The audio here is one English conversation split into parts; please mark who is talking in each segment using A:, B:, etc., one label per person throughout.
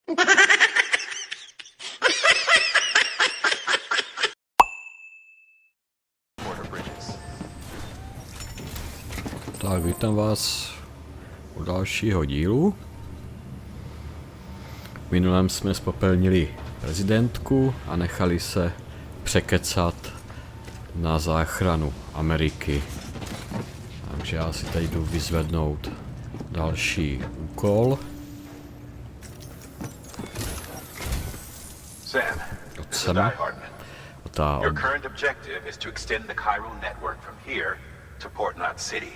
A: Tak, vítám vás u dalšího dílu. V minulém jsme spopelnili prezidentku a nechali se překecat na záchranu Ameriky. Takže já si tady jdu vyzvednout další úkol.
B: Sam, this is Die Hardman. Your current objective is to extend the chiral network from here to Port Knot City.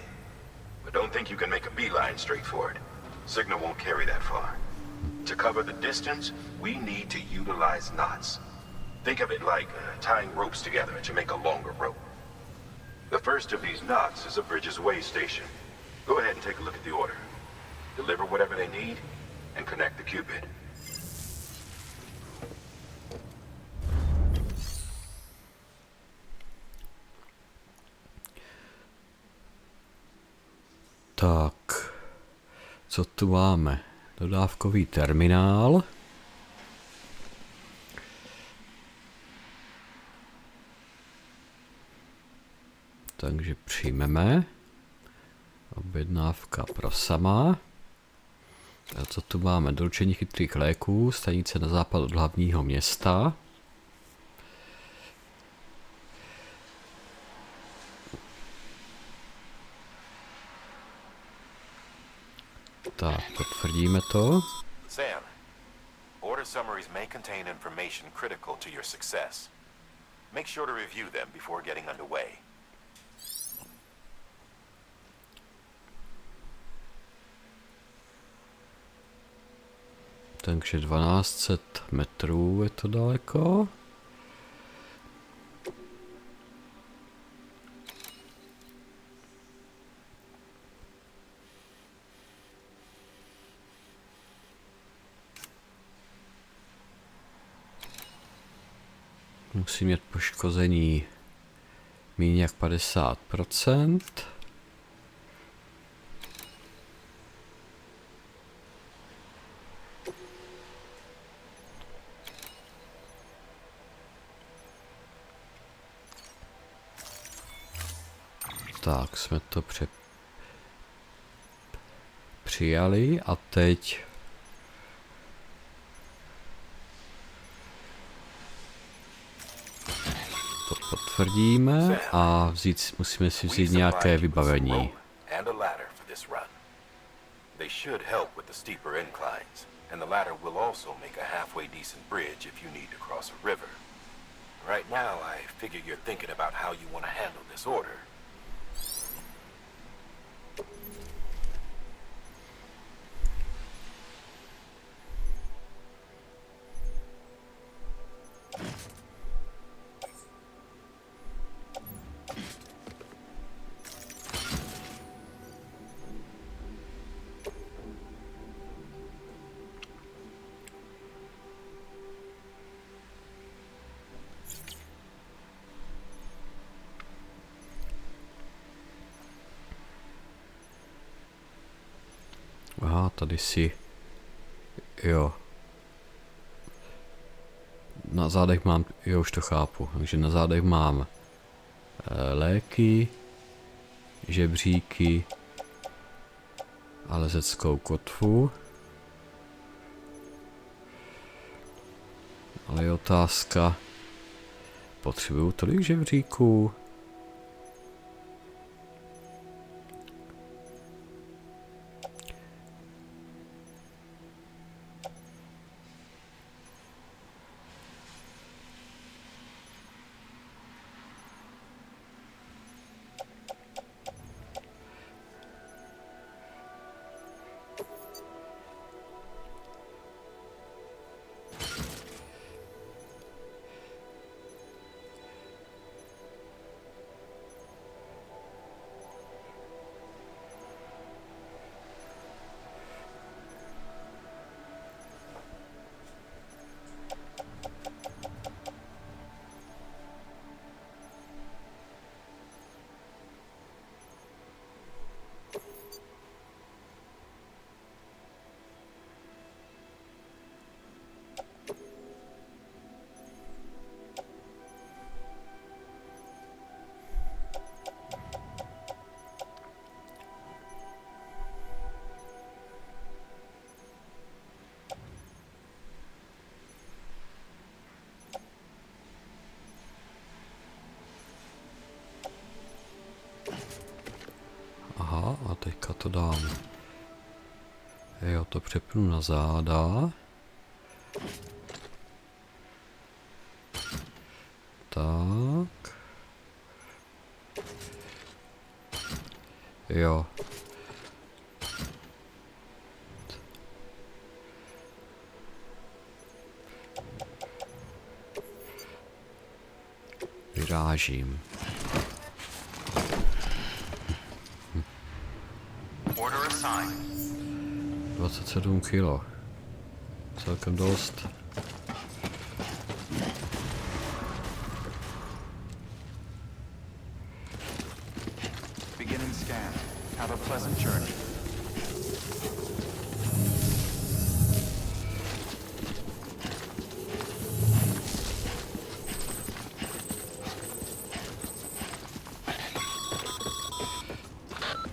B: But don't think you can make a beeline straight for it. Signal won't carry that far. To cover the distance, we need to utilize knots. Think of it like tying ropes together to make a longer rope. The first of these knots is a Bridges Way station. Go ahead and take a look at the order. Deliver whatever they need and connect the Cupid.
A: Tak, co tu máme? Dodávkový terminál. Takže přijmeme. Objednávka pro sama. A co tu máme? Doručení chytrých léků, stanice na západ od hlavního města. Tak, potvrdíme to.
C: Sam, order summaries may contain information critical to your success. Make sure to review them before getting underway.
A: Takže 1200 metrů je to daleko. Musím mít poškození méně jak 50%. Tak, jsme to přijali a teď to potvrdíme a musíme si vzít nějaké vybavení.
C: Right now, I figure you're thinking about how you want to handle this order.
A: Aha, tady si... Jo. Na zádech mám... Jo, už to chápu. Takže na zádech mám léky, žebříky a lezeckou kotvu. Ale je otázka... Potřebuju tolik žebříků? to dám? Jo, to přepnu na záda. Tak. Jo. Vyrážím. 27 kilo. Celkem dost.
D: Beginning scan. Have a pleasant journey.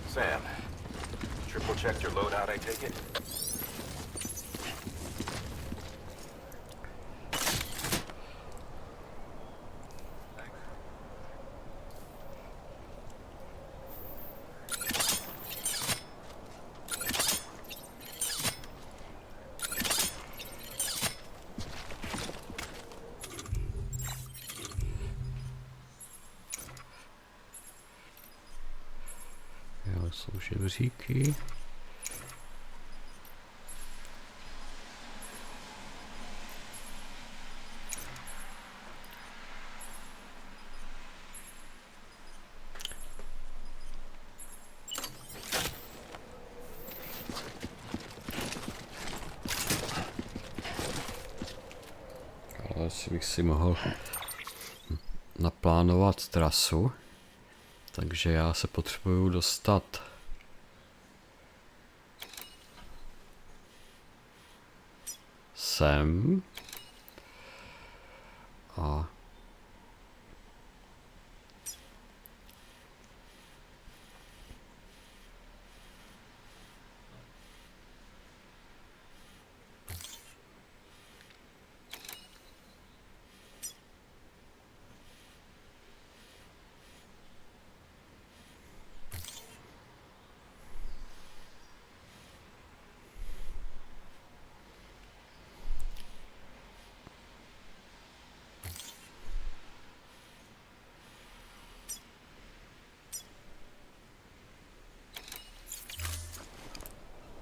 C: Sam, triple checked your loadout, I take it?
A: Jo, jsou žebříky. Ale asi bych si mohl naplánovat trasu. Takže já se potřebuju dostat sem a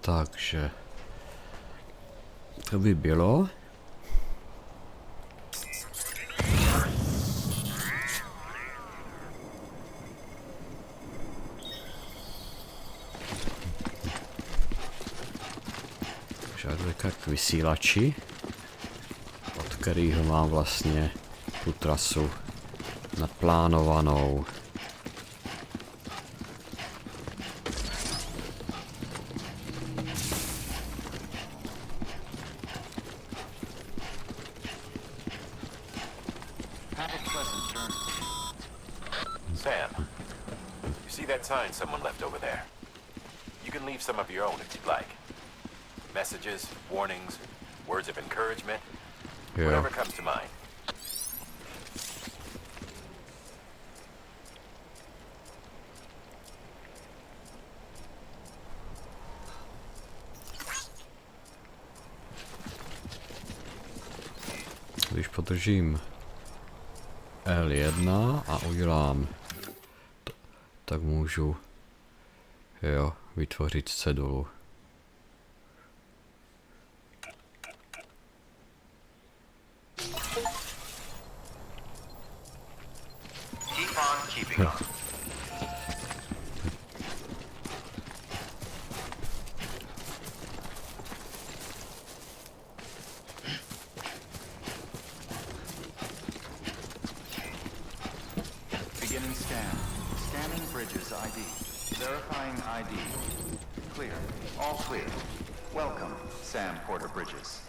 A: takže to by bylo. Žádlika k vysílači, od kterého mám vlastně tu trasu naplánovanou.
C: Sam, you see that sign someone left over there? You can leave some of your own if you'd like. Messages, warnings, words of encouragement, whatever comes to mind.
A: Když podržím L1 a udělám to, tak můžu vytvořit cedulu.
D: Keep on keeping on. Beginning scan. Scanning bridges ID. Verifying ID. Clear. All clear. Welcome, Sam Porter Bridges.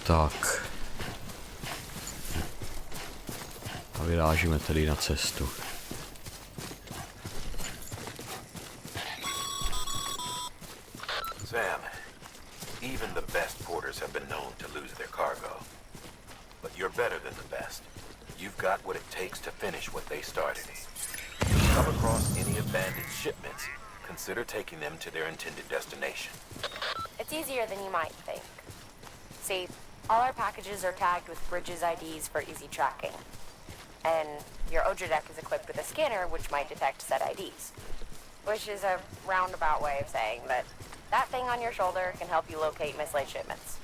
A: Tak. A vyrážíme tedy na cestu.
C: Sam, even the best porters have been known to lose their cargo. But you're better than the best. you've got what it takes to finish what they started. If you come across any abandoned shipments, consider taking them to their intended destination.
E: It's easier than you might think. See, all our packages are tagged with Bridges IDs for easy tracking. And your Odra deck is equipped with a scanner which might detect said IDs. Which is a roundabout way of saying that that thing on your shoulder can help you locate mislaid shipments.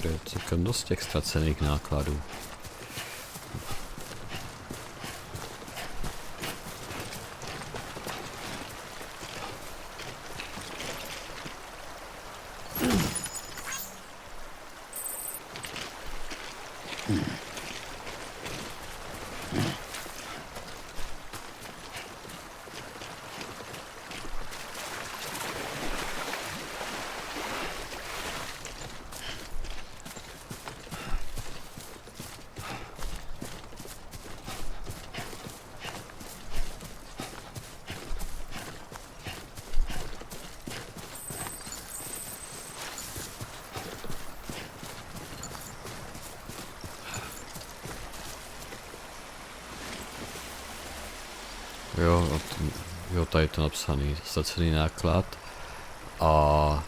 A: To je celkem dost těch ztracených nákladů. Jo, tady je to napsaný, ztracený náklad a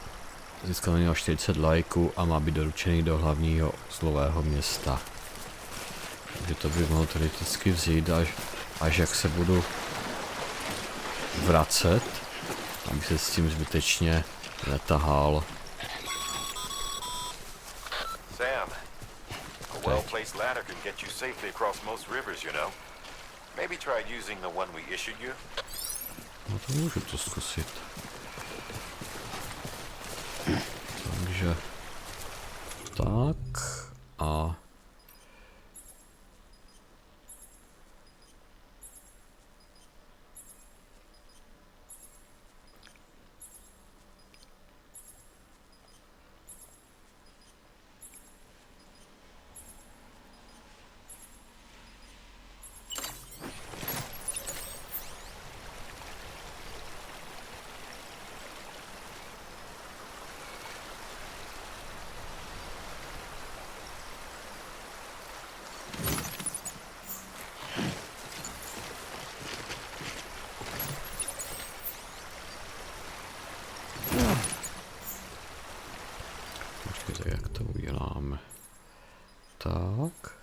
A: získal na něho 40 lajků a má být doručený do hlavního zlového města. Takže to by mohlo teoreticky vzít, až jak se budu vracet, aby se s tím zbytečně netahal.
C: Sam, a well-placed ladder can get you safely across most rivers, you know. Maybe try using the one we issued you.
A: No to můžu to zkusit. Takže tak a jak to uděláme? Tak.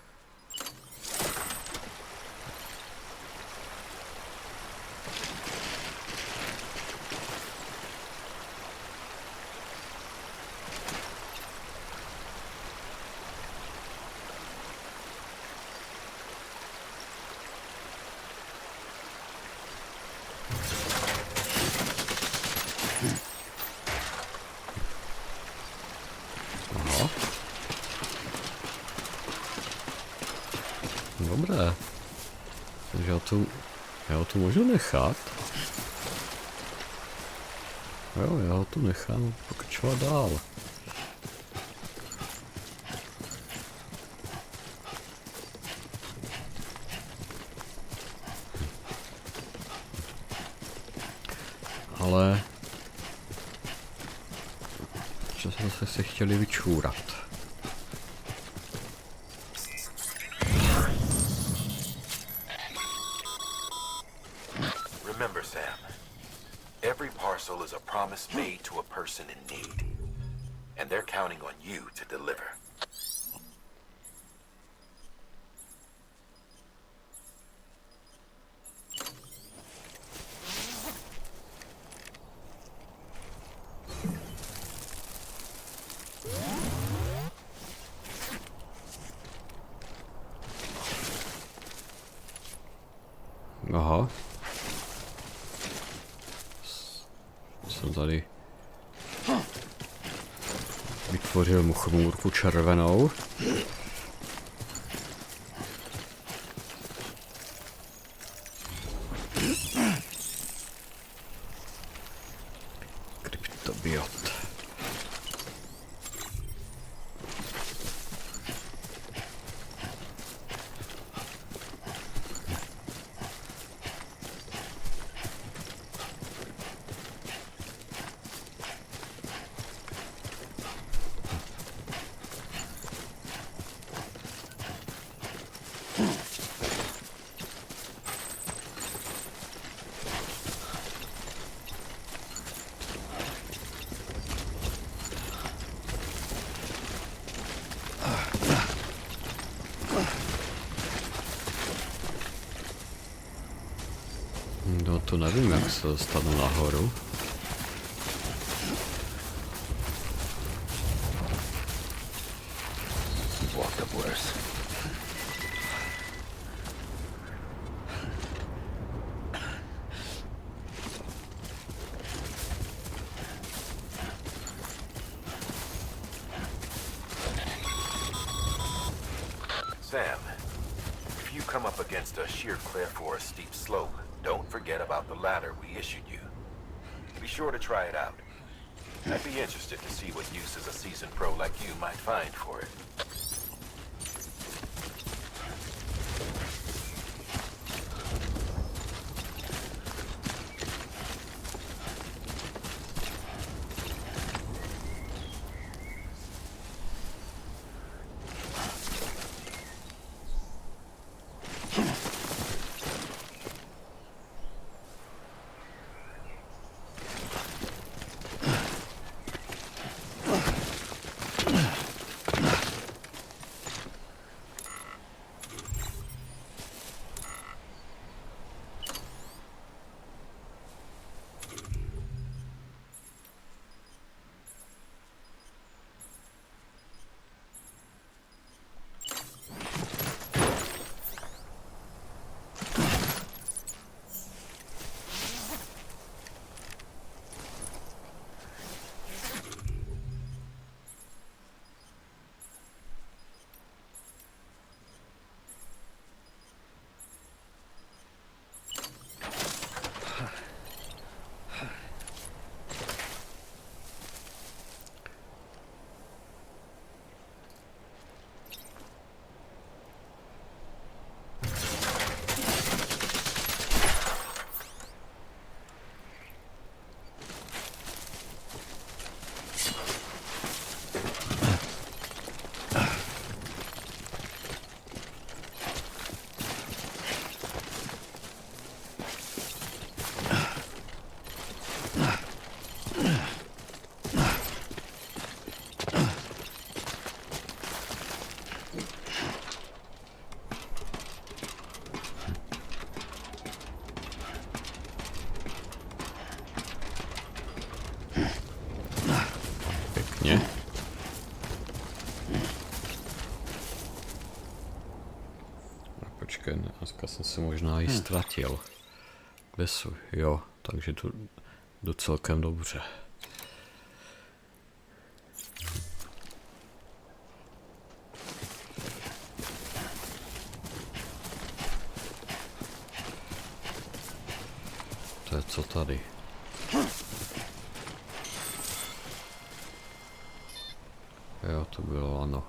A: Dobré. Takže já ho tu můžu nechat. Jo, já ho tu nechám pokračovat dál. Ale časem se chtěli vyčůrat.
C: Remember, Sam, every parcel is a promise made to a person in need, and they're counting on you to deliver.
A: Aha. Jsem tady vytvořil mu chmůrku červenou. Kryptobiot. No to nevím, jak se dostanu nahoru.
B: What the worse?
C: Sam, if you come up against a sheer cliff or a steep slope, don't forget about the ladder we issued you. Be sure to try it out. I'd be interested to see what uses a seasoned pro like you might find for it.
A: Počkej, dneska jsem se možná i ztratil. Kde jsou? Jo, takže jdu celkem dobře. To je co tady? Jo, to bylo ano.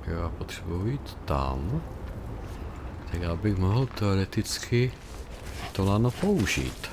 A: Jo, já potřebuji jít tam. Tak já bych mohl teoreticky to lano použít.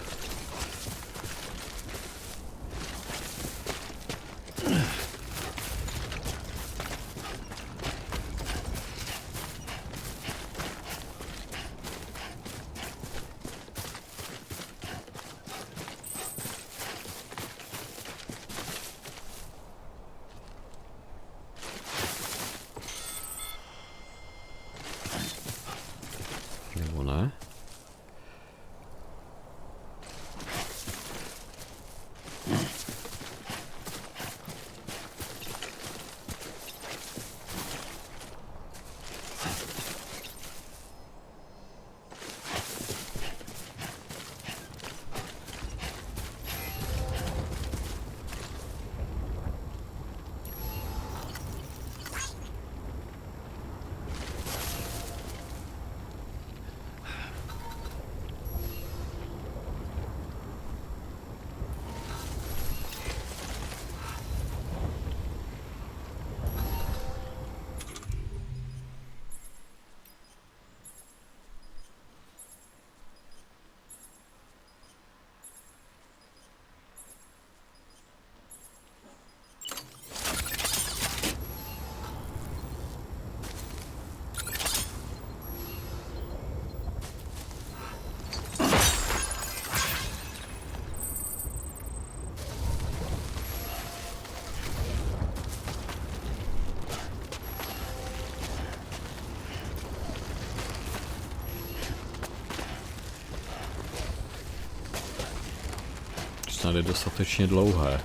A: snad je dostatečně dlouhé.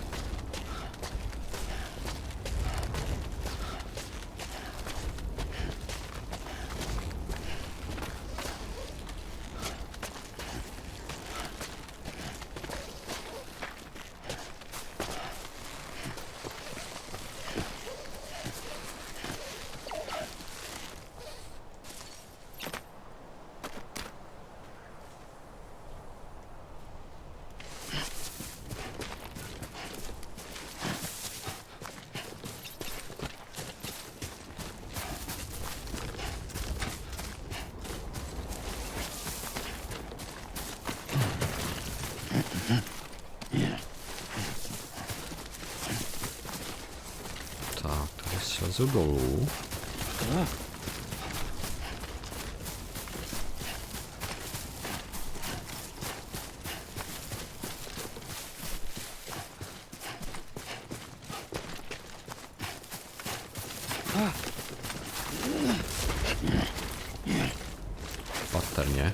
A: Tak, tady slezu dolů. Patrně.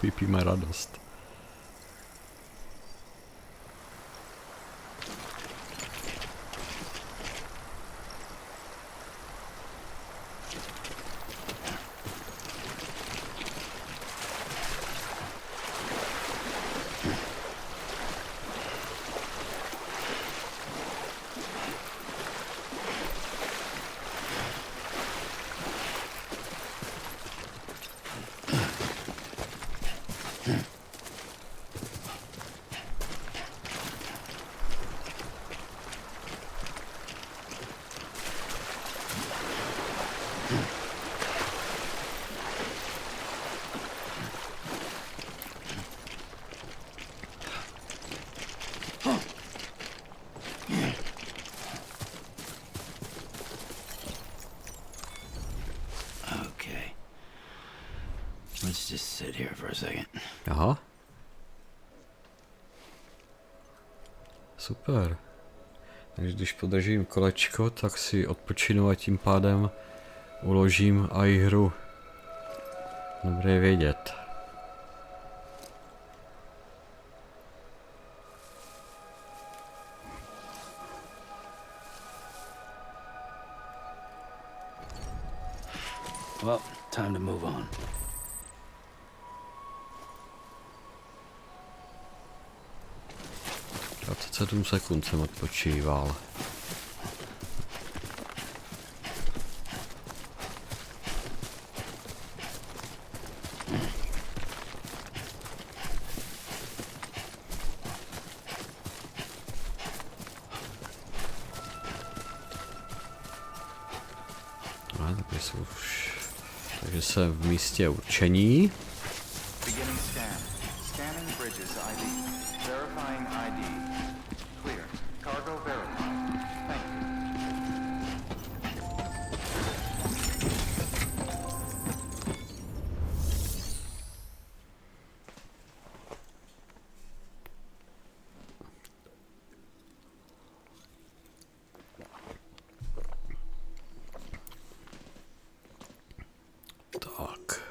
A: Pípí má radost.
F: Let's just sit here for a second.
A: Aha. Super. Takže když podržím kolečko, tak si odpočinu a tím pádem uložím i hru. Dobré vědět.
F: Well, time to move on.
A: A 7 sekund jsem odpočíval. Takže jsem v místě určení.
D: Beginning scan. Scanning bridges ID. Verifying ID. Clear. Cargo verified. Thank
A: Tak.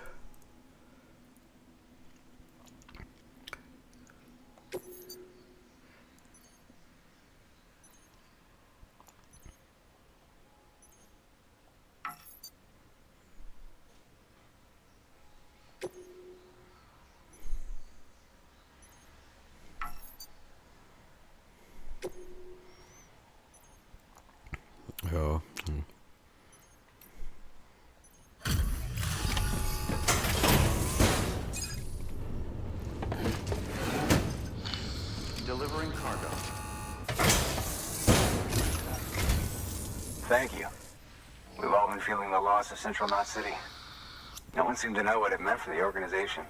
D: Delivering cargo.
G: Thank you. We've all been feeling the loss of Central Knot City. No one seemed to know what it meant for the organization,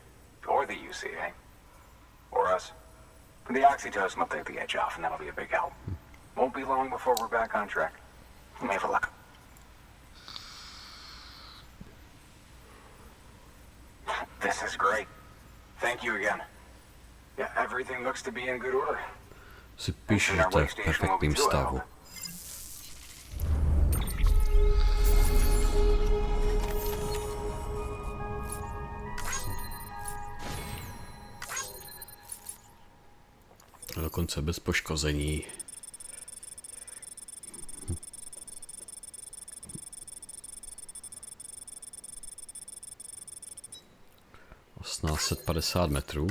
G: or the UCA, or us. But the oxytocin will take the edge off, and that'll be a big help. Won't be long before we're back on track. You may have a look. This is great. Thank you again. Yeah, everything looks to be in good order.
A: Si píše, že to je v perfektním stavu. A dokonce bez poškození. 1850 metrů.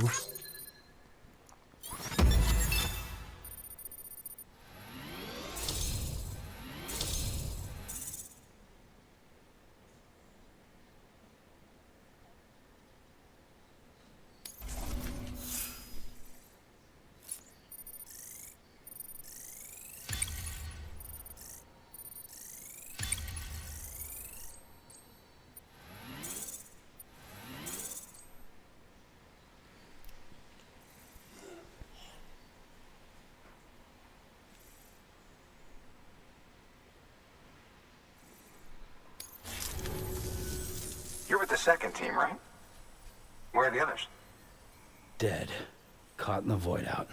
G: You're with the second team, right? Where are the others?
F: Dead. Caught in the void out.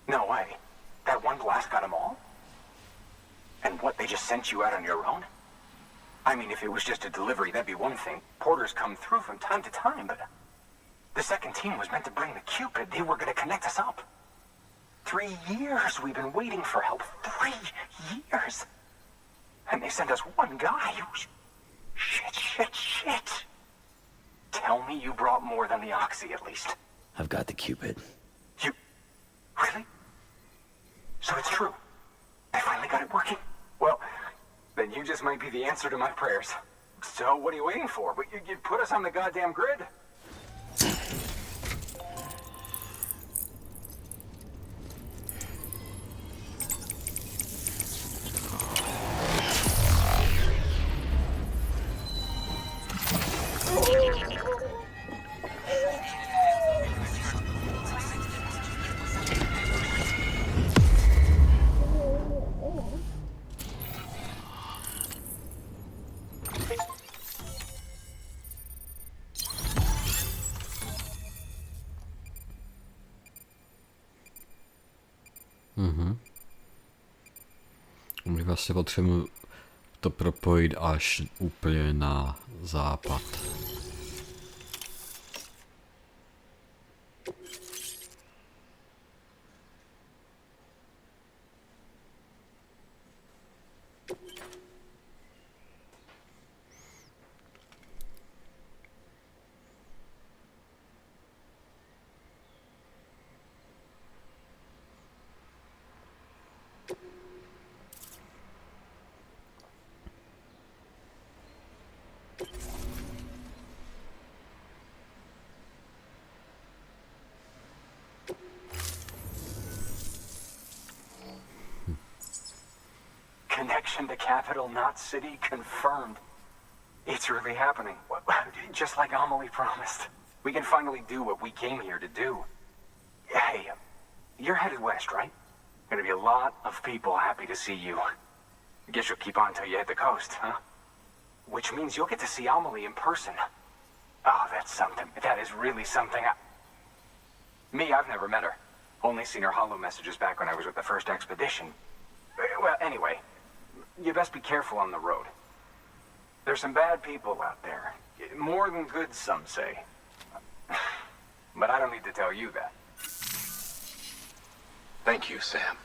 G: No way. That one blast got them all? And what, they just sent you out on your own? I mean, if it was just a delivery, that'd be one thing. Porters come through from time to time, but the second team was meant to bring the Cupid. They were going to connect us up. 3 years we've been waiting for help. 3 years. And they sent us one guy. Shit. Tell me you brought more than the Oxy, at least.
F: I've got the Cupid.
G: You... Really? So it's true. They finally got it working? Well, then you just might be the answer to my prayers. So what are you waiting for? You put us on the goddamn grid.
A: My vlastně potřebujeme to propojit až úplně na západ.
G: Connection to Capital Knot City confirmed. It's really happening. Just like Amelie promised. We can finally do what we came here to do. Hey, you're headed west, right? Gonna be a lot of people happy to see you. Guess you'll keep on till you hit the coast, huh? Which means you'll get to see Amelie in person. Oh, that's something. That is really something. Me, I've never met her. Only seen her holo messages back when I was with the first expedition. Well, anyway, you best be careful on the road. There's some bad people out there. More than good, some say. But I don't need to tell you that.
B: Thank you, Sam.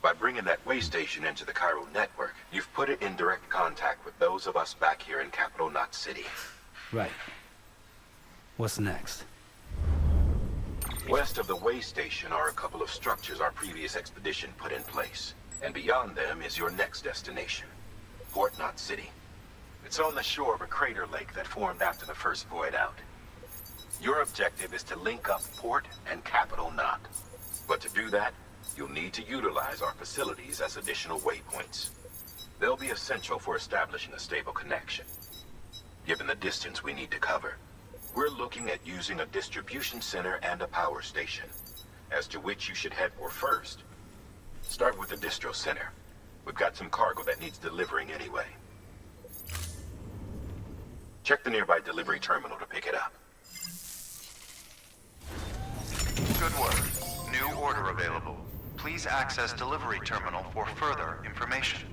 B: By bringing that way station into the Cairo network, you've put it in direct contact with those of us back here in Capital Knot City.
F: Right. What's next?
B: West of the way station are a couple of structures our previous expedition put in place. And beyond them is your next destination, Port Knot City. It's on the shore of a crater lake that formed after the first void out. Your objective is to link up Port and Capital Knot. But to do that, you'll need to utilize our facilities as additional waypoints. They'll be essential for establishing a stable connection. Given the distance we need to cover, we're looking at using a distribution center and a power station, as to which you should head for first. Start with the distro center. We've got some cargo that needs delivering anyway. Check the nearby delivery terminal to pick it up.
D: Good work. New order available. Please access delivery terminal for further information.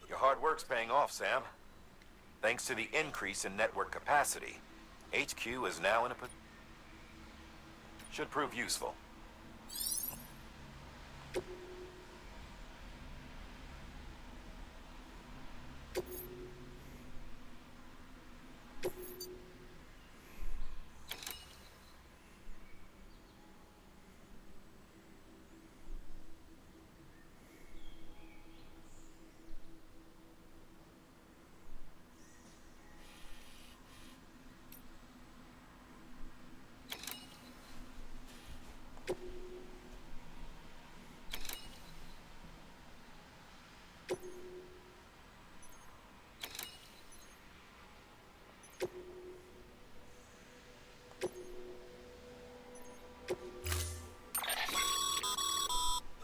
C: Your hard work's paying off, Sam. Thanks to the increase in network capacity, HQ is now in a should prove useful.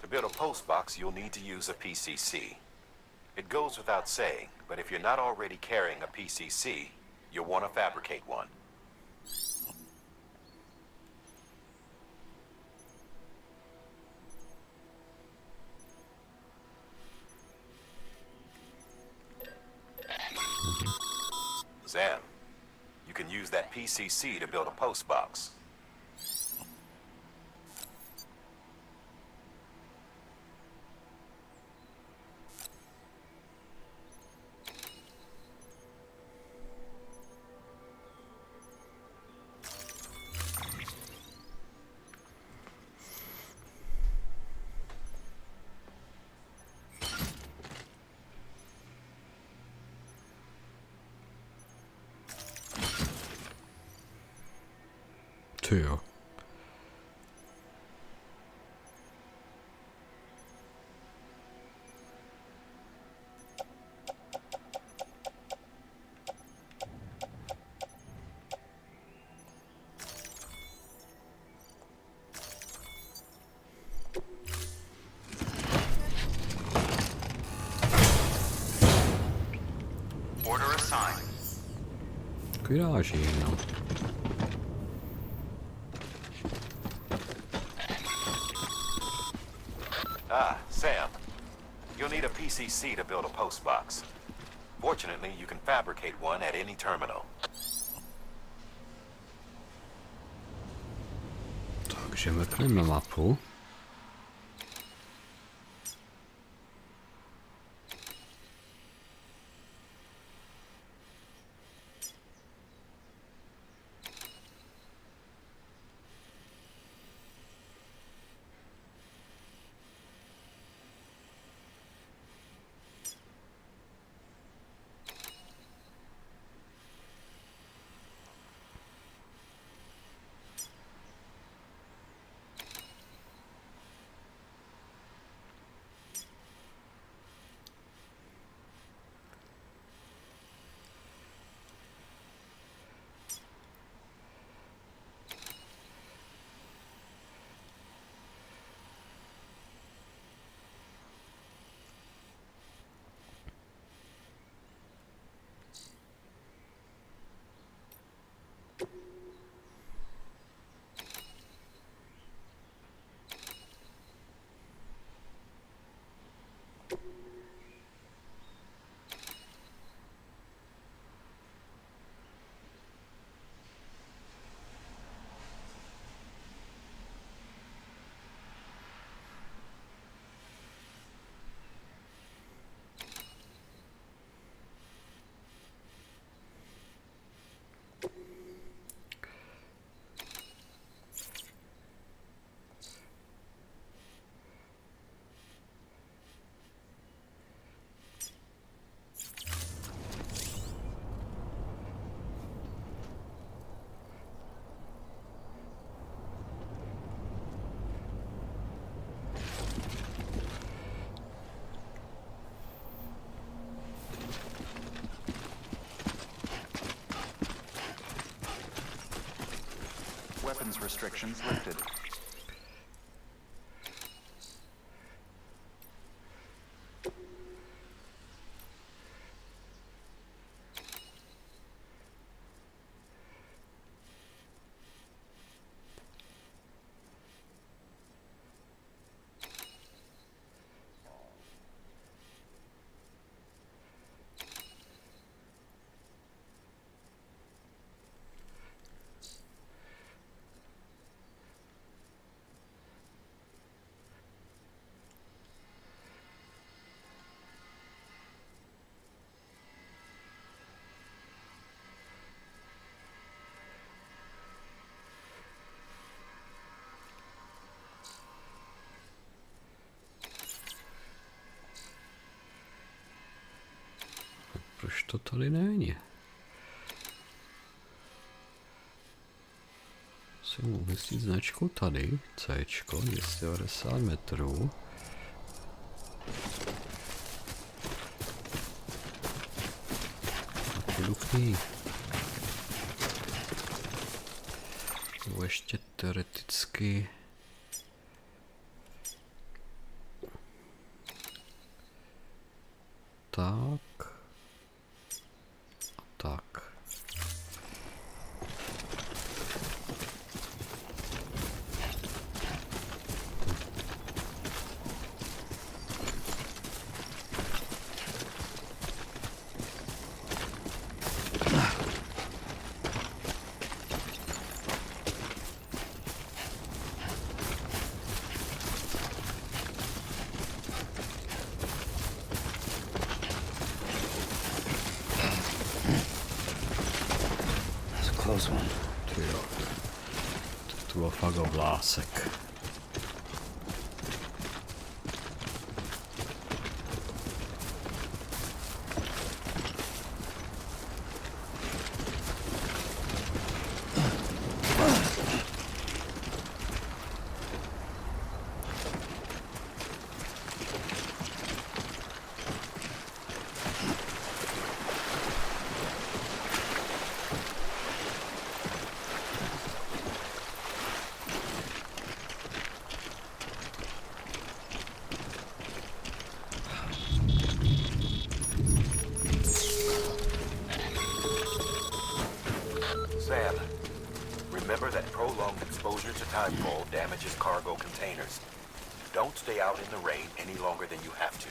C: To build a post box, you'll need to use a PCC. It goes without saying, but if you're not already carrying a PCC, you'll want to fabricate one. Sam, you can use that PCC to build a post box.
A: Ty jo.
D: Order assigned.
A: Vyráží, no.
C: Ah, Sam. You'll need a PCC to build a post box. Fortunately, you can fabricate one at any terminal.
A: Takže mrkneme mapu.
D: weapons restrictions lifted.
A: Proč to tady není? Musím umístit značku tady, C, 290 metrů. A půjdu k ní. Nebo ještě teoreticky... Tak. A tak.
F: Close one.
A: Jo. To byl fakt oblásek.
C: Sam, remember that prolonged exposure to timefall damages cargo containers. Don't stay out in the rain any longer than you have to.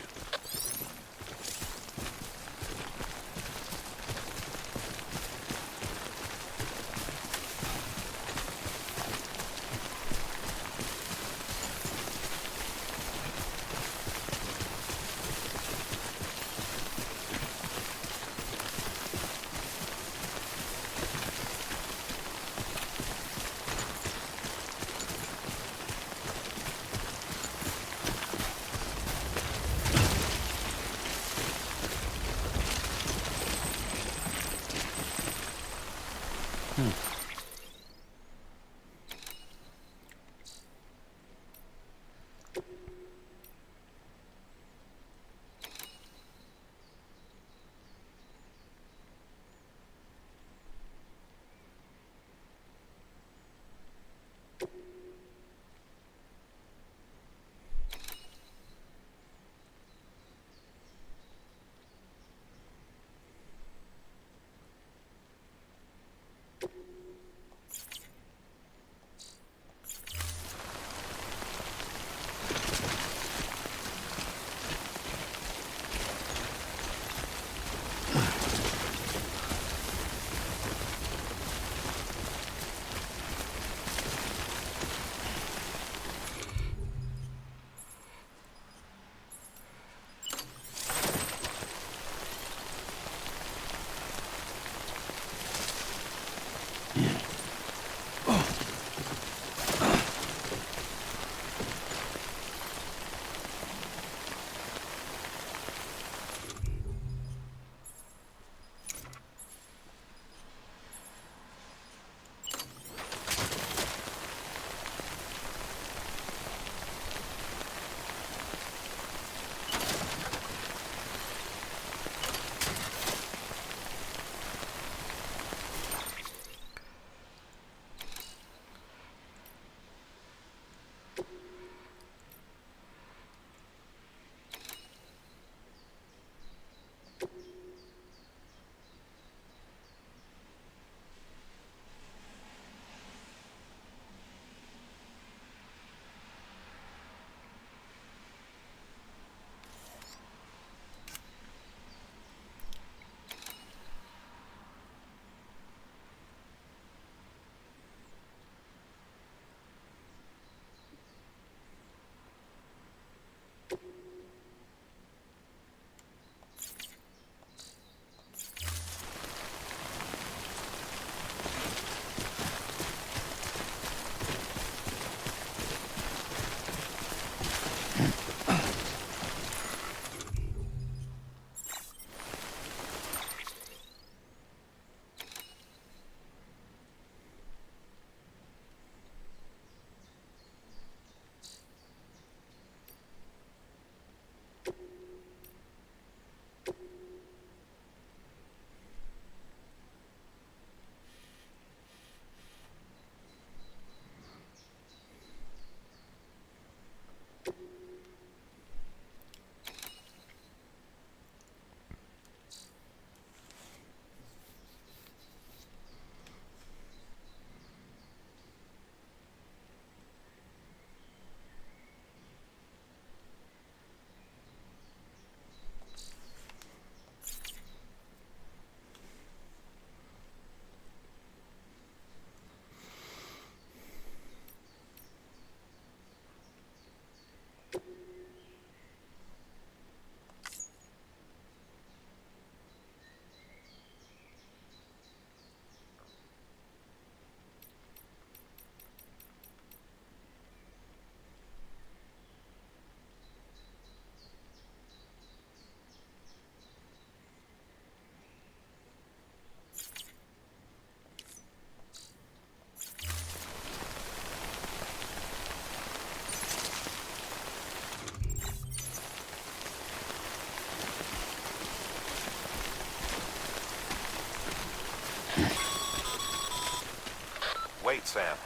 C: Sam.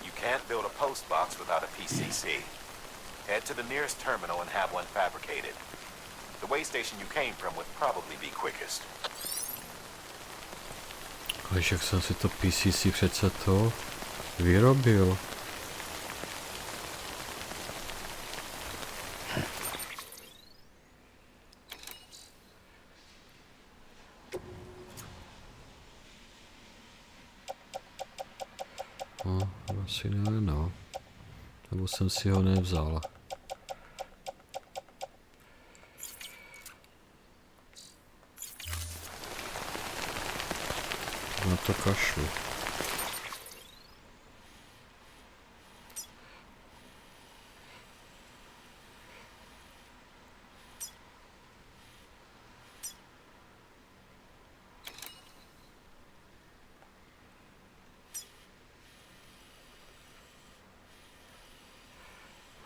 C: You can't build a post box without a PCC. Head to the nearest terminal and have one fabricated. The way station you came from would probably be quickest.
A: Ale jak jsem si to PCC přece to vyrobil. No, asi ne, no. Nebo jsem si ho nevzal. Na to kašlu.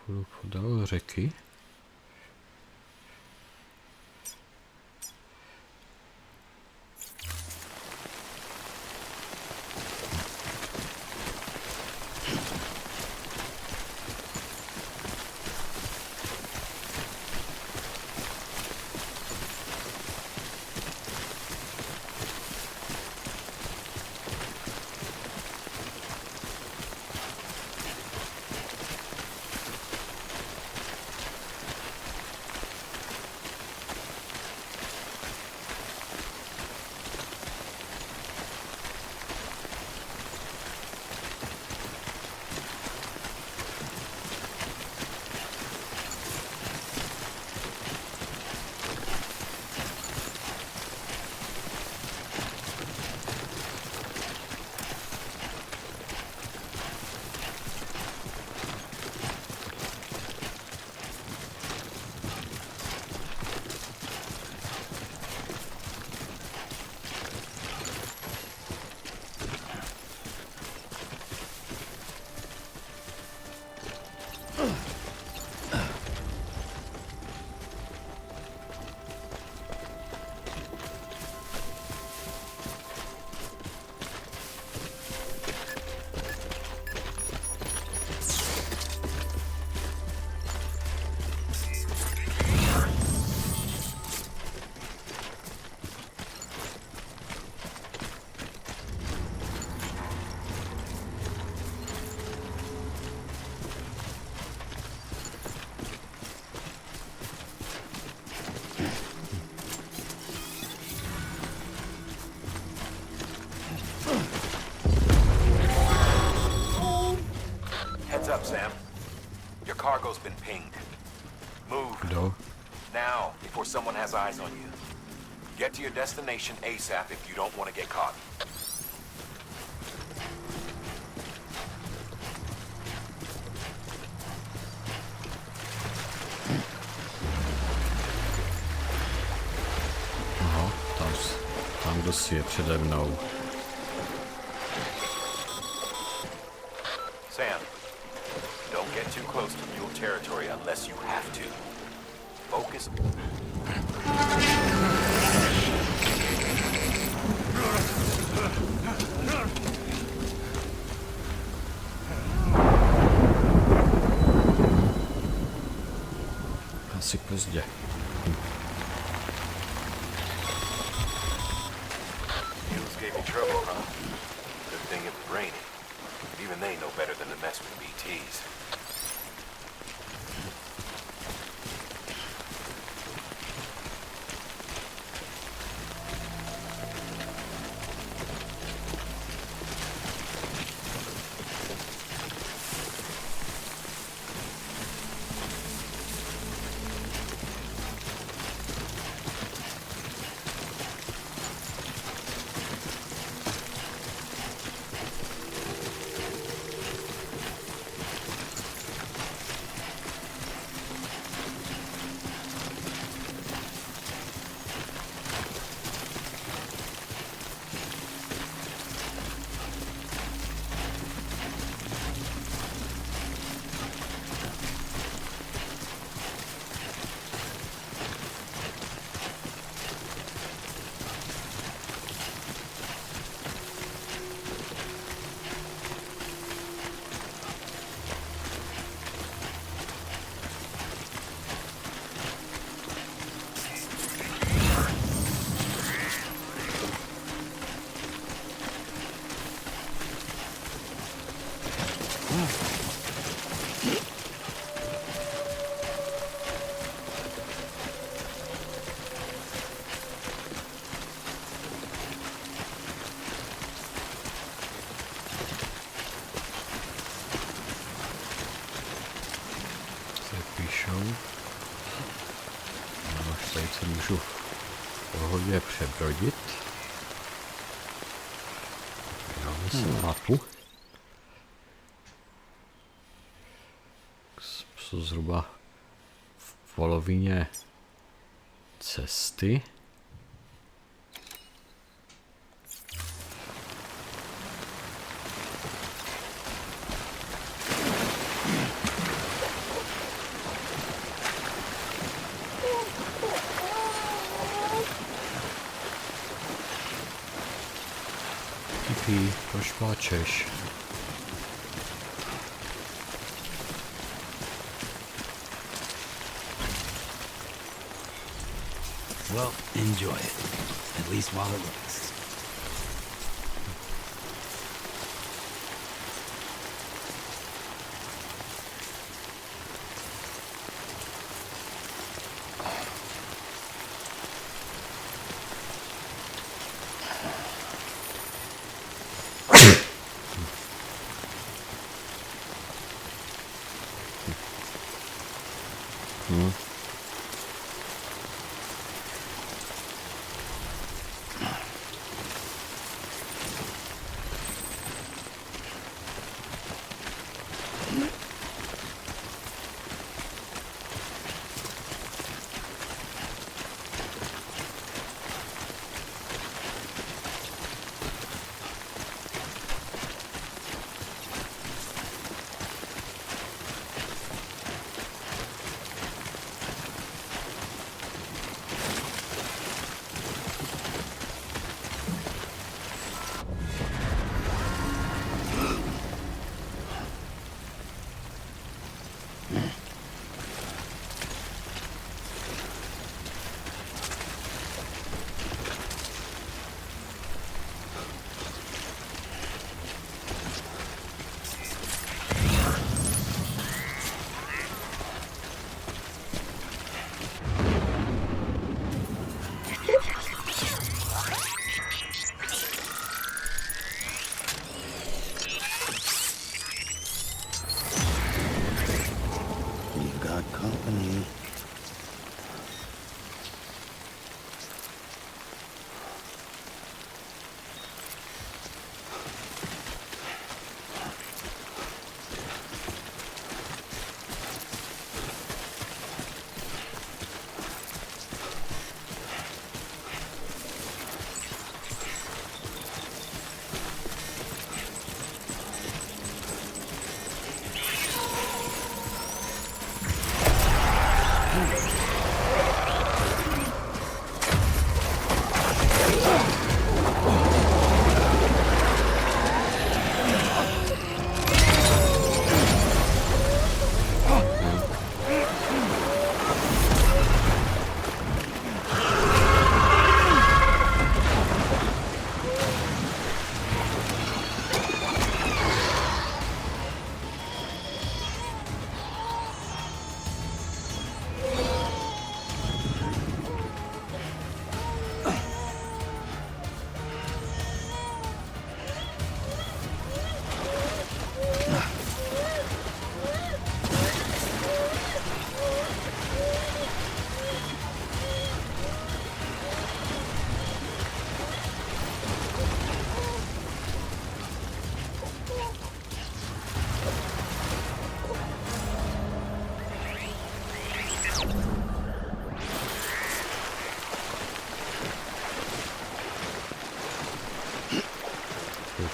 A: Půjdu podél řeky.
C: Up, Sam. Your cargo's been pinged. Move.
A: Kdo?
C: Now, before someone has eyes on you. Get to your destination ASAP if you don't want to get caught.
A: Aha, tam kdo si je přede mnou.
C: Sam, don't get too close to mule territory unless you have to. Focus.
A: Asi pozdě.
C: Mules gave you trouble, huh? Good thing it was raining. Even they know better than to mess with BTs.
A: Tady se můžu v pohodě přebrodit. Dáme si mapu. Jsou zhruba v polovině cesty. Proč pláčeš?
F: Well, enjoy it. At least while it lasts.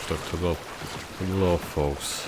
A: Tak to bylo fous.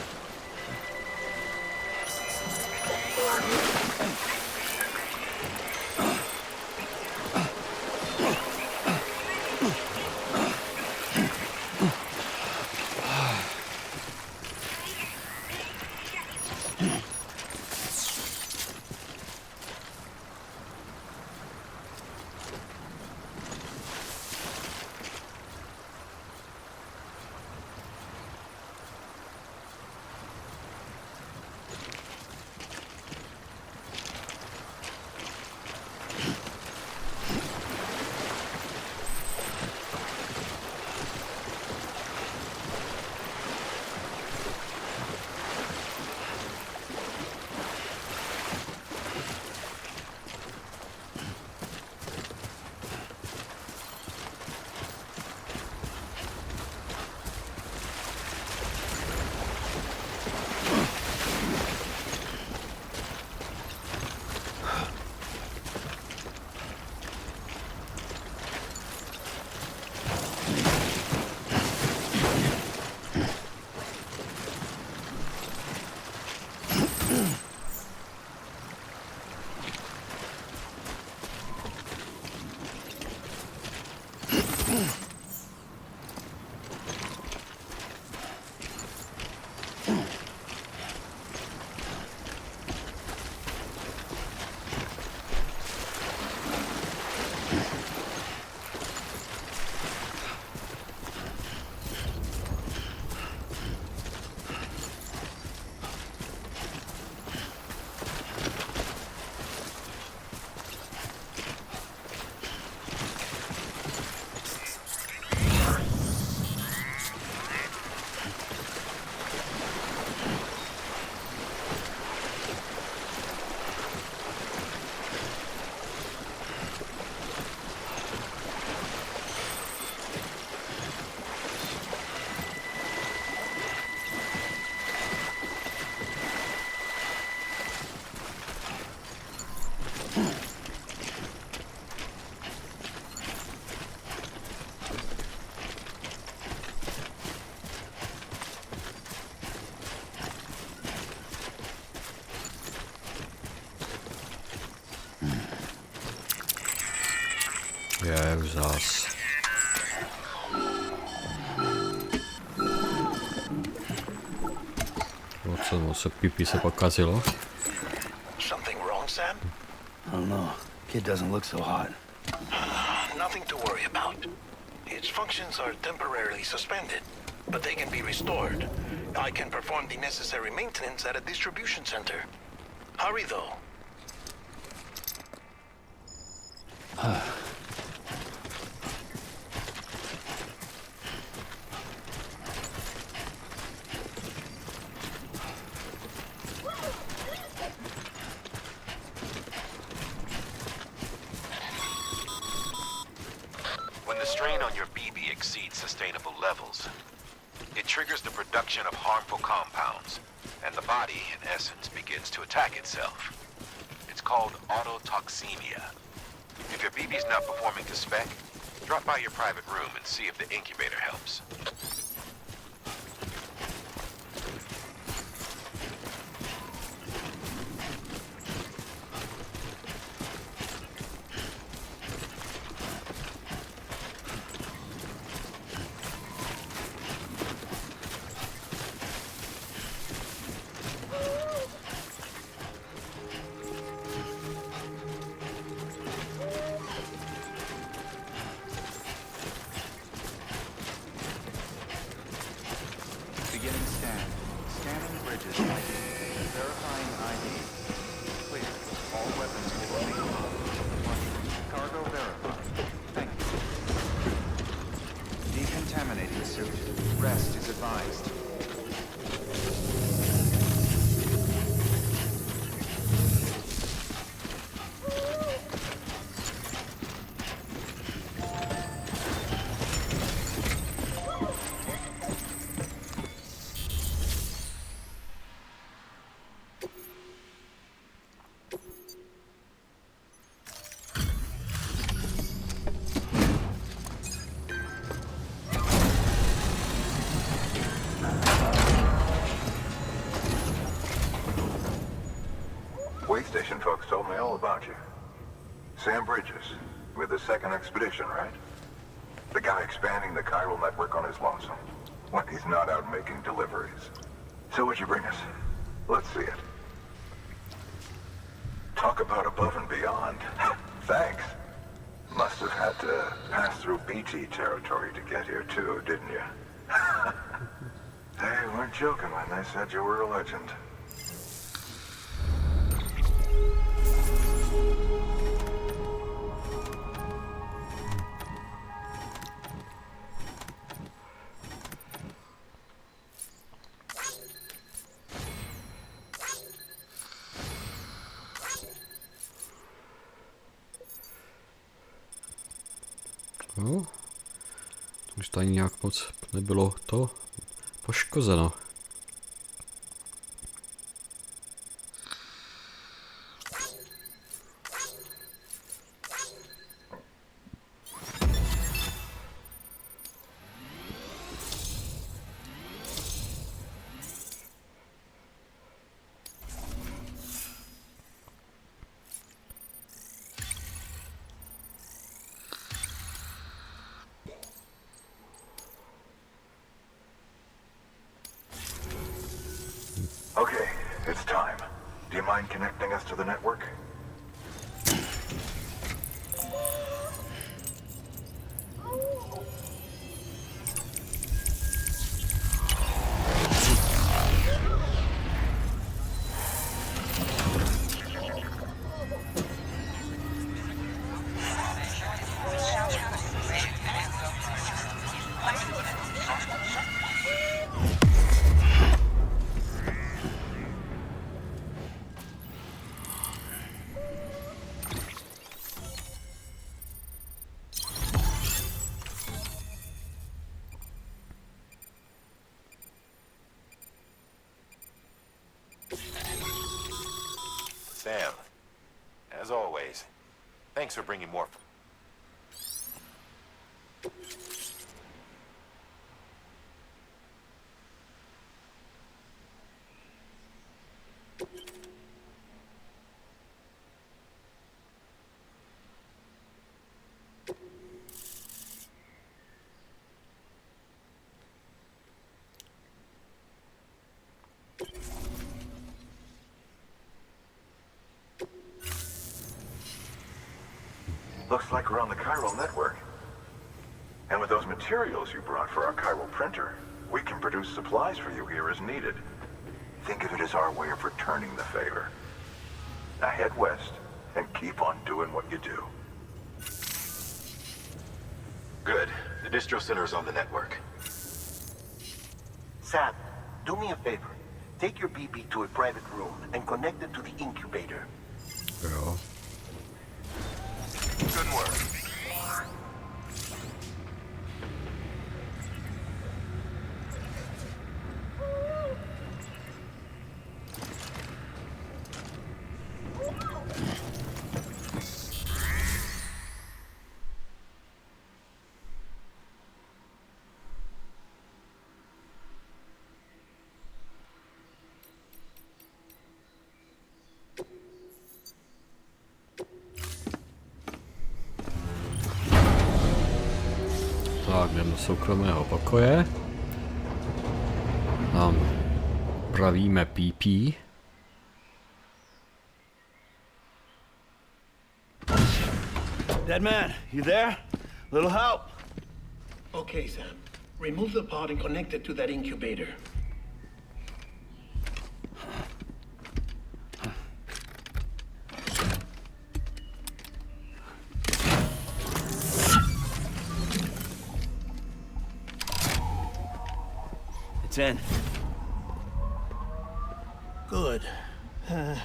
A: Je, už zás. Co se pipi se pokazilo?
H: Something wrong, Sam?
F: I don't know. Kid doesn't look so hot.
H: Nothing to worry about. Its functions are temporarily suspended, but they can be restored. I can perform the necessary maintenance at a distribution center. Hurry, though.
C: When the strain on your BB exceeds sustainable levels, it triggers the production of harmful compounds, and the body, in essence, begins to attack itself. It's called autotoxemia. If your BB's not performing to spec, drop by your private room and see if the incubator helps.
D: Beginning scan. Scanning bridges ID. Verifying ID. Clear. All weapons will remain. Cargo verified. Thank you. Decontaminating suit. Rest is advised.
B: Way station folks told me all about you. Sam Bridges, with the second expedition, right? The guy expanding the chiral network on his lonesome, when he's not out making deliveries. So what'd you bring us? Let's see it. Talk about above and beyond. Thanks. Must have had to pass through BT territory to get here too, didn't you? They weren't joking when they said you were a legend.
A: No, už tady nějak moc nebylo to poškozeno.
B: Okay, it's time. Do you mind connecting us to the network?
C: Sam, as always, thanks for bringing more.
B: Looks like we're on the chiral network. And with those materials you brought for our chiral printer, we can produce supplies for you here as needed. Think of it as our way of returning the favor. Now head west and keep on doing what you do.
C: Good. The distro center is on the network.
H: Sam, do me a favor. Take your BB to a private room and connect it to the incubator.
A: Jo.
B: Good work.
A: Tak, jdeme do soukromého pokoje. Tam pravíme pípí.
I: Dead man, you there? Little help?
H: Okay, Sam. Remove the pod and connect it to that incubator.
I: It's in.
H: Good. A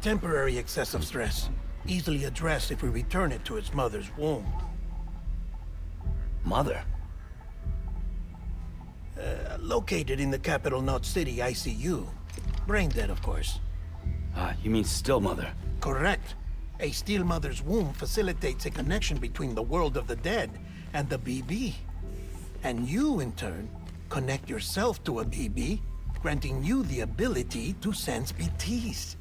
H: temporary excessive stress. Easily addressed if we return it to its mother's womb.
I: Mother?
H: Located in the capital Knot City ICU. Brain dead, of course.
I: You mean still mother?
H: Correct. A still mother's womb facilitates a connection between the world of the dead and the BB. And you, in turn, connect yourself to a BB, granting you the ability to sense BTs.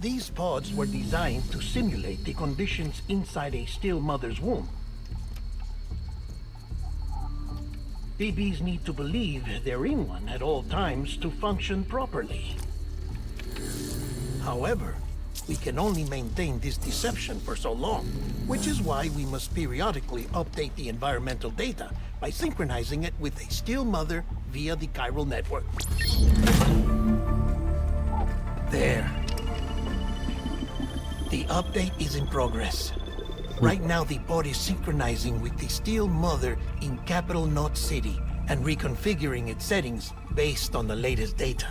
H: These pods were designed to simulate the conditions inside a still mother's womb. BBs need to believe they're in one at all times to function properly. However, we can only maintain this deception for so long, which is why we must periodically update the environmental data by synchronizing it with a still mother via the chiral network. There. The update is in progress. Right now, the pod is synchronizing with the still mother in capital Knot City and reconfiguring its settings based on the latest data.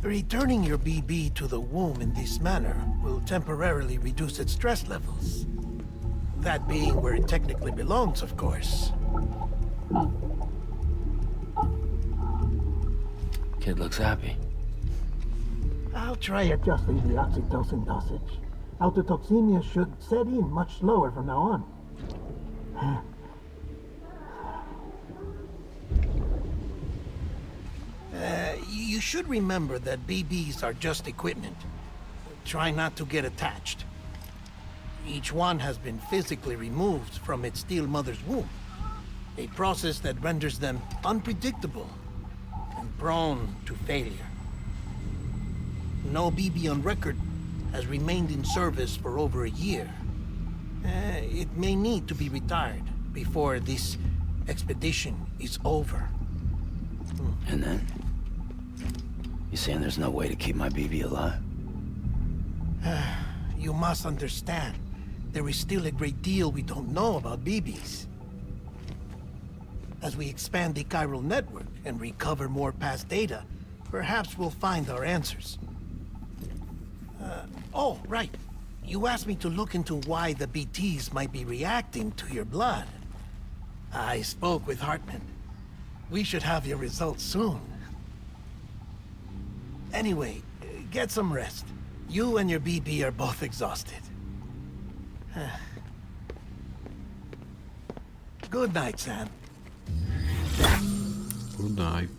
H: Returning your BB to the womb in this manner will temporarily reduce its stress levels. That being where it technically belongs, of course.
F: Kid looks happy.
H: I'll try adjusting the oxytocin dosage. Autotoxemia should set in much slower from now on. You should remember that BBs are just equipment. Try not to get attached. Each one has been physically removed from its still mother's womb. A process that renders them unpredictable and prone to failure. No BB on record has remained in service for over a year. It may need to be retired before this expedition is over.
F: And then? You saying there's no way to keep my BB alive?
H: You must understand, there is still a great deal we don't know about BBs. As we expand the chiral network and recover more past data, perhaps we'll find our answers. Oh, right. You asked me to look into why the BTs might be reacting to your blood. I spoke with Hartman. We should have your results soon. Anyway, get some rest. You and your BB are both exhausted. Good night, Sam.
A: Good night.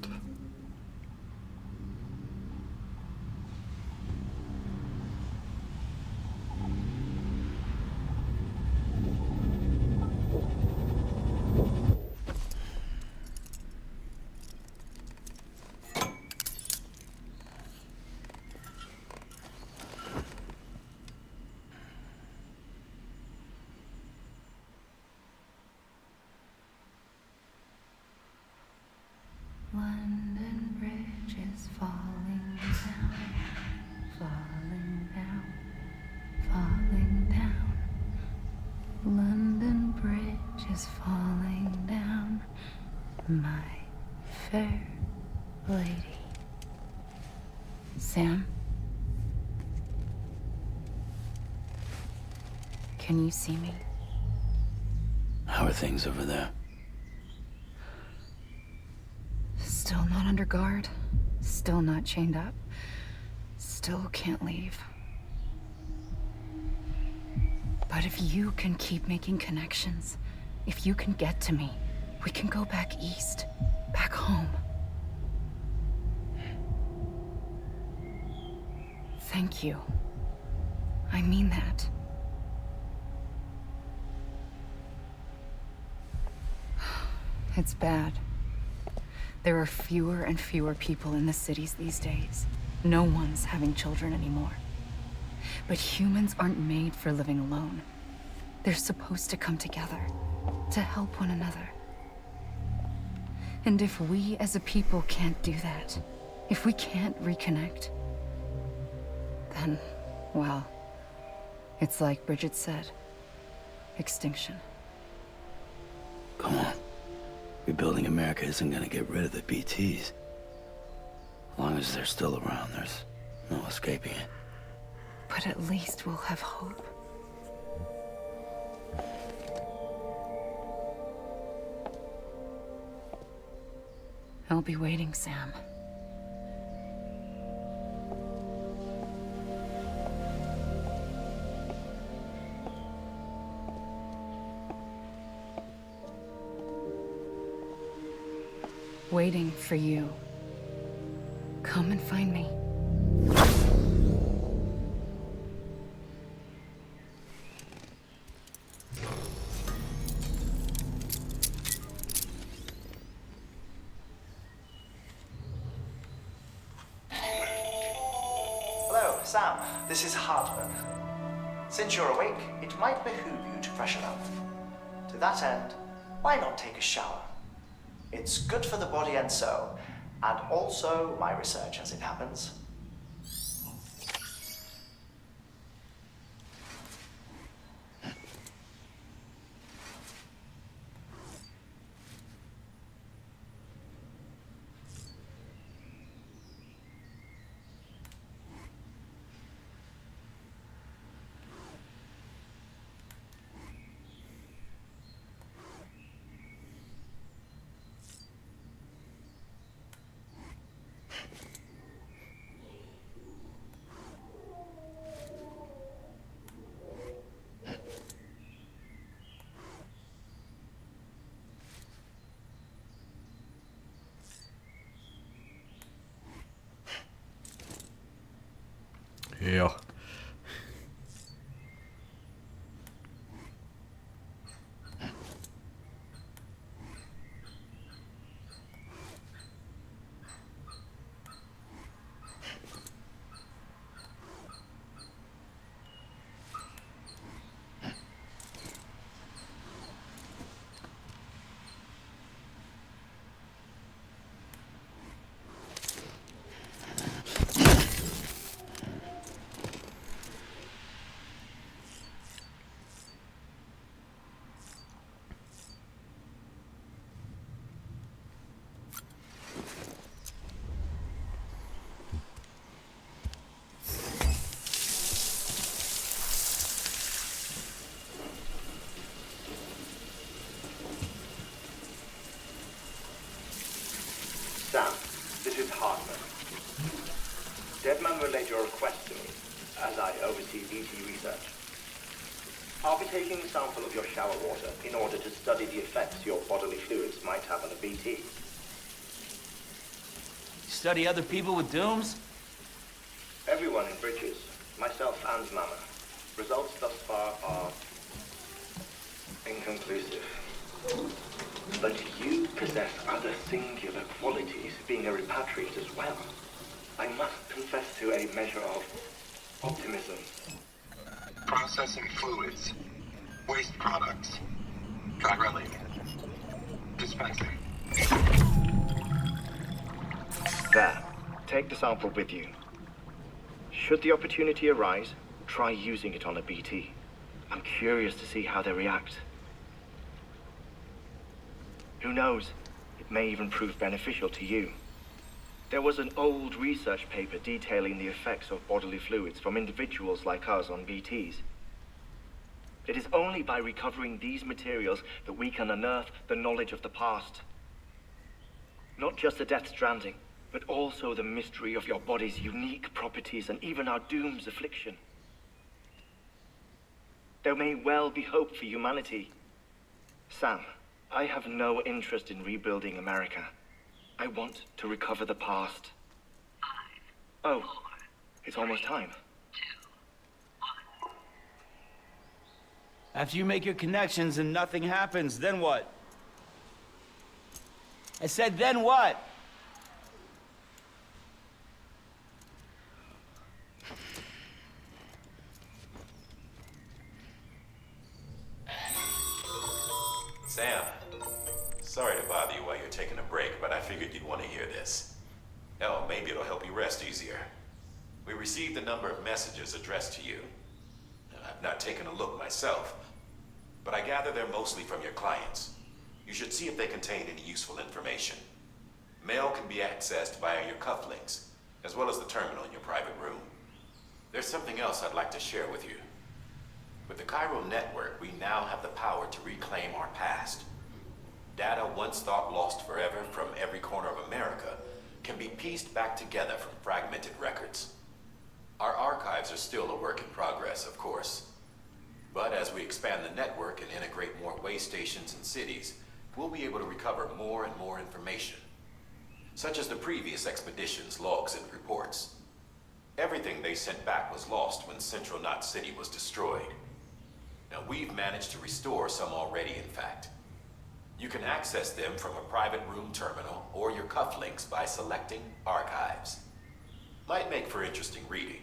J: My fair lady. Sam? Can you see me?
F: How are things over there?
J: Still not under guard. Still not chained up. Still can't leave. But if you can keep making connections, if you can get to me, we can go back east, back home. Thank you. I mean that. It's bad. There are fewer and fewer people in the cities these days. No one's having children anymore. But humans aren't made for living alone. They're supposed to come together, to help one another. And if we as a people can't do that, if we can't reconnect, then, well, it's like Bridget said, extinction.
F: Come on. Rebuilding America isn't gonna get rid of the BTs. As long as they're still around, there's no escaping it.
J: But at least we'll have hope. I'll be waiting, Sam. Waiting for you. Come and find me.
K: Hello, Sam. This is Hartman. Since you're awake, it might behoove you to freshen up. To that end, why not take a shower? It's good for the body and soul, and also my research as it happens.
A: Jo.
L: Sam, this is Hartman. Deadman relayed your request to me, as I oversee BT research. I'll be taking a sample of your shower water in order to study the effects your bodily fluids might have on a BT.
I: Study other people with dooms?
L: Everyone in Bridges, myself and Mama. Results thus far are inconclusive. But you possess other singular qualities, being a repatriate as well. I must confess to a measure of optimism.
B: Processing fluids. Waste products. Try relic. Dispensing.
L: There. Take the sample with you. Should the opportunity arise, try using it on a BT. I'm curious to see how they react. Who knows? It may even prove beneficial to you. There was an old research paper detailing the effects of bodily fluids from individuals like us on BTs. It is only by recovering these materials that we can unearth the knowledge of the past. Not just the Death Stranding, but also the mystery of your body's unique properties and even our doom's affliction. There may well be hope for humanity. Sam, I have no interest in rebuilding America. I want to recover the past. Oh, it's almost time.
I: After you make your connections and nothing happens, then what? I said, then what?
C: Sam, sorry to bother you while you're taking a break, but I figured you'd want to hear this. Hell, maybe it'll help you rest easier. We received a number of messages addressed to you. I've not taken a look myself, but I gather they're mostly from your clients. You should see if they contain any useful information. Mail can be accessed via your cufflinks, as well as the terminal in your private room. There's something else I'd like to share with you. With the chiral network, we now have the power to reclaim our past. Data once thought lost forever from every corner of America can be pieced back together from fragmented records. Our archives are still a work in progress, of course. But as we expand the network and integrate more way stations and cities, we'll be able to recover more and more information, such as the previous expedition's logs and reports. Everything they sent back was lost when Central Knot City was destroyed. Now we've managed to restore some already, in fact. You can access them from a private room terminal or your cufflinks by selecting Archives. Might make for interesting reading.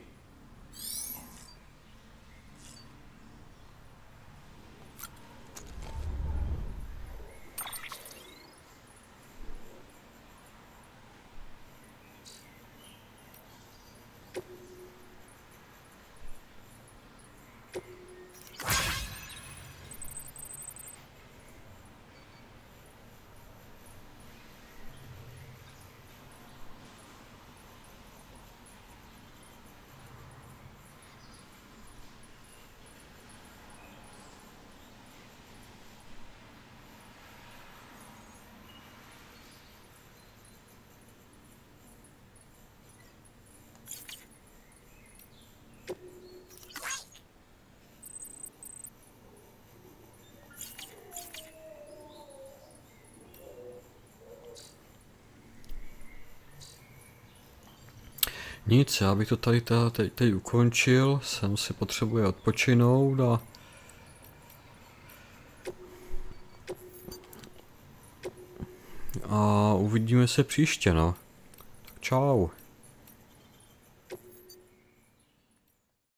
A: Nic, já bych to tady teď ukončil, jsem si potřebuje odpočinout a uvidíme se příště, no. Tak čau.